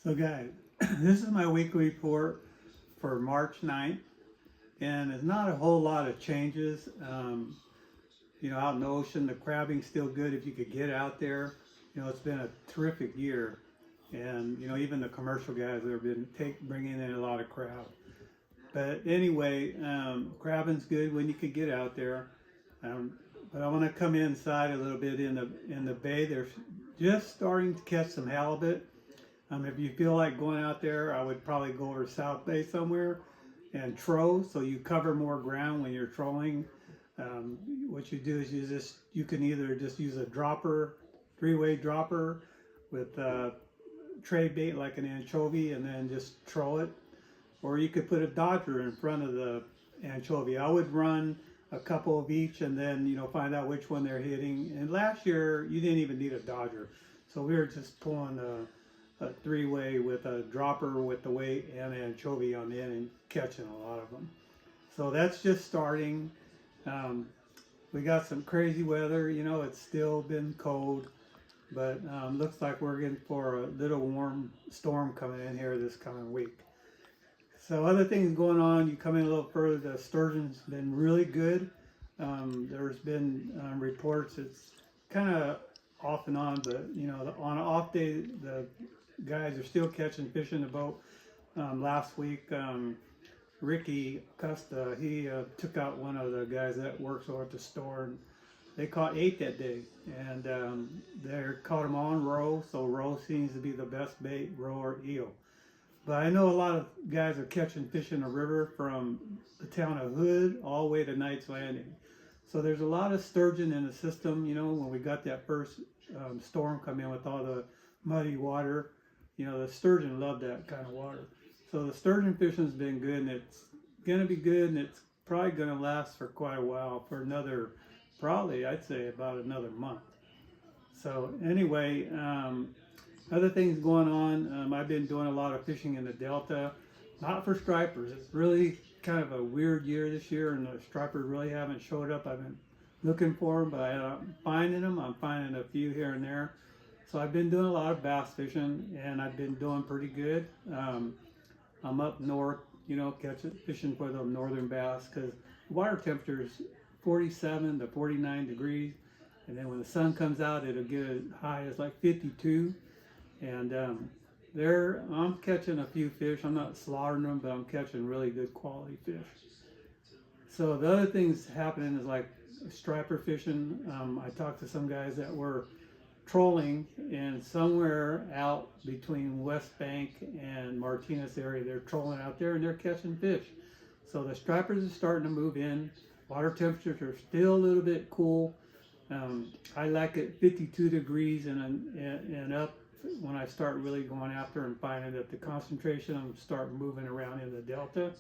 So guys, this is my weekly report for March 9th, and it's not a whole lot of changes. Out in the ocean, the crabbing's still good if you could get out there. It's been a terrific year, and even the commercial guys have been bringing in a lot of crab. But anyway, crabbing's good when you could get out there. But I want to come inside a little bit in the bay. They're just starting to catch some halibut. If you feel like going out there, I would probably go over South Bay somewhere and troll, so you cover more ground when you're trolling. What you do is you can either just use a dropper, three-way dropper with tray bait like an anchovy and then just troll it, or you could put a dodger in front of the anchovy. I would run a couple of each and then find out which one they're hitting. And last year you didn't even need a dodger, so we were just pulling a three-way with a dropper with the weight and anchovy on the end and catching a lot of them. So that's just starting. We got some crazy weather, it's still been cold, but looks like we're getting for a little warm storm coming in here this coming week. So other things going on, you come in a little further, the sturgeon's been really good. There's been reports, it's kind of off and on, but on an off day, the guys are still catching fish in the boat. Last week, Ricky Custa, he took out one of the guys that works over at the store, and they caught 8 that day, and they caught them on roe, so roe seems to be the best bait, roe or eel. But I know a lot of guys are catching fish in the river from the town of Hood all the way to Knight's Landing. So there's a lot of sturgeon in the system. When we got that first storm come in with all the muddy water, the sturgeon love that kind of water. So the sturgeon fishing's been good, and it's going to be good, and it's probably going to last for quite a while, for another, probably I'd say about another month. So anyway, other things going on, I've been doing a lot of fishing in the Delta, not for stripers. It's really kind of a weird year this year, and the stripers really haven't showed up. I've been looking for them, but I'm finding them. I'm finding a few here and there. So I've been doing a lot of bass fishing, and I've been doing pretty good. I'm up north, fishing for the northern bass, because water temperature is 47 to 49 degrees, and then when the sun comes out, it'll get as high as like 52. And I'm catching a few fish. I'm not slaughtering them, but I'm catching really good quality fish. So the other things happening is like striper fishing. I talked to some guys that were trolling, and somewhere out between West Bank and Martinez area, they're trolling out there and they're catching fish. So the stripers are starting to move in. Water temperatures are still a little bit cool. I like it 52 degrees and up when I start really going after and finding that the concentration of them start moving around in the Delta,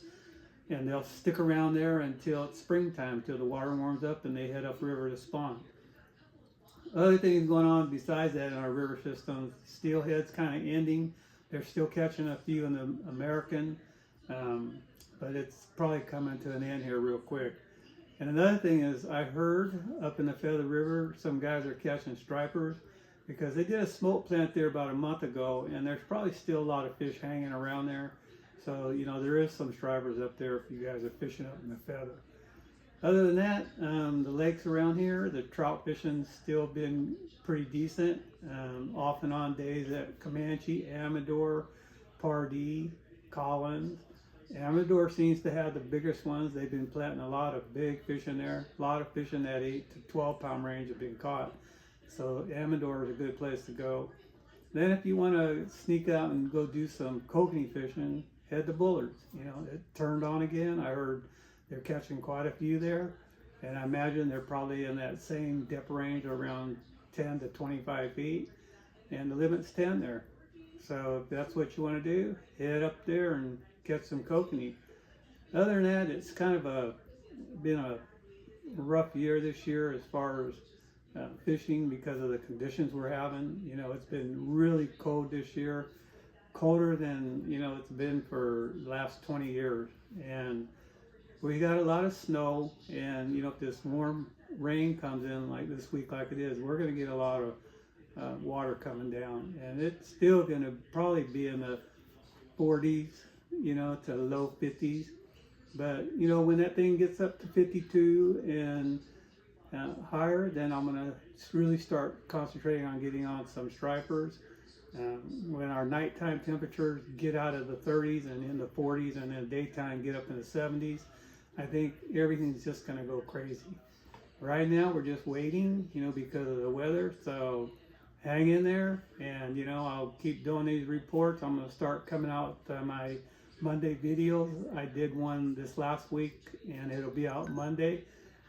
and they'll stick around there until it's springtime, until the water warms up and they head upriver to spawn. Other things going on besides that in our river system, steelhead's kind of ending. They're still catching a few in the American, but it's probably coming to an end here real quick. And another thing is, I heard up in the Feather River, some guys are catching stripers because they did a smoke plant there about a month ago, and there's probably still a lot of fish hanging around there. So, there is some stripers up there if you guys are fishing up in the Feather. Other than that, the lakes around here, the trout fishing's still been pretty decent. Off and on days at Comanche, Amador, Pardee, Collins. Amador seems to have the biggest ones. They've been planting a lot of big fish in there. A lot of fish in that 8 to 12 pound range have been caught. So Amador is a good place to go. Then if you want to sneak out and go do some kokanee fishing, head to Bullards. It turned on again. I heard they're catching quite a few there, and I imagine they're probably in that same depth range around 10 to 25 feet, and the limit's 10 there. So if that's what you want to do, head up there and catch some kokanee. Other than that, it's kind of been a rough year this year as far as fishing because of the conditions we're having. It's been really cold this year, colder than it's been for the last 20 years, and we got a lot of snow. And if this warm rain comes in like this week like it is, we're going to get a lot of water coming down, and it's still going to probably be in the 40s, to low 50s. But when that thing gets up to 52 and higher, then I'm going to really start concentrating on getting on some stripers. When our nighttime temperatures get out of the 30s and in the 40s, and then daytime get up in the 70s, I think everything's just going to go crazy. Right now we're just waiting, because of the weather. So hang in there, and I'll keep doing these reports. I'm going to start coming out my Monday videos. I did one this last week, and it'll be out Monday,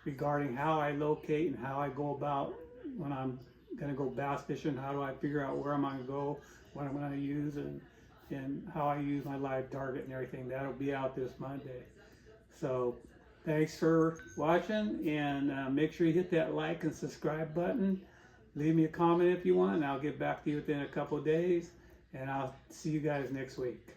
regarding how I locate and how I go about when I'm going to go bass fishing. How do I figure out where I'm going to go, what I'm going to use, and how I use my live target and everything. That'll be out this Monday. So thanks for watching, and make sure you hit that like and subscribe button. Leave me a comment if you want, and I'll get back to you within a couple of days, and I'll see you guys next week.